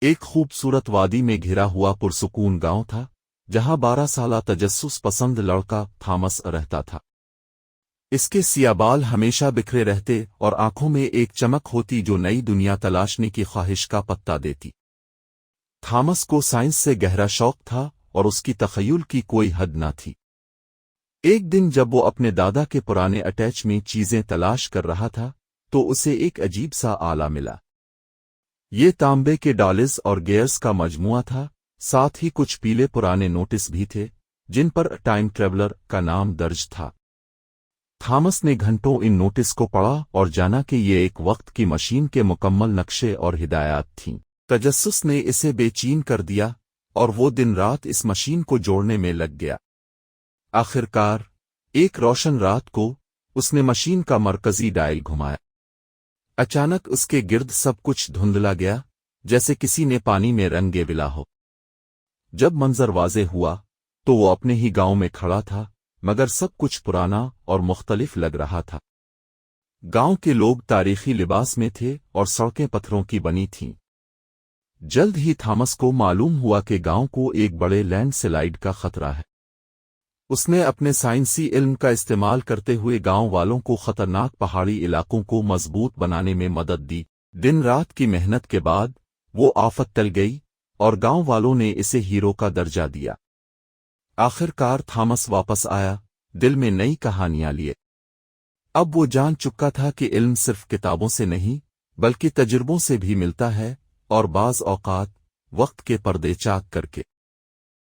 ایک خوبصورت وادی میں گھرا ہوا پرسکون گاؤں تھا جہاں 12 سالہ تجسس پسند لڑکا تھامس رہتا تھا۔ اس کے سیاہ بال ہمیشہ بکھرے رہتے اور آنکھوں میں ایک چمک ہوتی جو نئی دنیا تلاشنے کی خواہش کا پتہ دیتی۔ تھامس کو سائنس سے گہرا شوق تھا اور اس کی تخیل کی کوئی حد نہ تھی۔ ایک دن جب وہ اپنے دادا کے پرانے اٹیچ میں چیزیں تلاش کر رہا تھا تو اسے ایک عجیب سا آلہ ملا۔ یہ تانبے کے ڈالز اور گیئرز کا مجموعہ تھا، ساتھ ہی کچھ پیلے پرانے نوٹس بھی تھے جن پر ٹائم ٹریولر کا نام درج تھا۔ تھامس نے گھنٹوں ان نوٹس کو پڑھا اور جانا کہ یہ ایک وقت کی مشین کے مکمل نقشے اور ہدایات تھیں۔ تجسس نے اسے بے چین کر دیا اور وہ دن رات اس مشین کو جوڑنے میں لگ گیا۔ آخرکار ایک روشن رات کو اس نے مشین کا مرکزی ڈائل گھمایا۔ اچانک اس کے گرد سب کچھ دھندلا گیا، جیسے کسی نے پانی میں رنگے بلا ہو۔ جب منظر واضح ہوا تو وہ اپنے ہی گاؤں میں کھڑا تھا، مگر سب کچھ پرانا اور مختلف لگ رہا تھا۔ گاؤں کے لوگ تاریخی لباس میں تھے اور سڑکیں پتھروں کی بنی تھیں۔ جلد ہی تھامس کو معلوم ہوا کہ گاؤں کو ایک بڑے لینڈ سلائیڈ کا خطرہ ہے۔ اس نے اپنے سائنسی علم کا استعمال کرتے ہوئے گاؤں والوں کو خطرناک پہاڑی علاقوں کو مضبوط بنانے میں مدد دی۔ دن رات کی محنت کے بعد وہ آفت ٹل گئی اور گاؤں والوں نے اسے ہیرو کا درجہ دیا۔ آخرکار تھامس واپس آیا، دل میں نئی کہانیاں لیے۔ اب وہ جان چکا تھا کہ علم صرف کتابوں سے نہیں بلکہ تجربوں سے بھی ملتا ہے، اور بعض اوقات وقت کے پردے چاک کر کے۔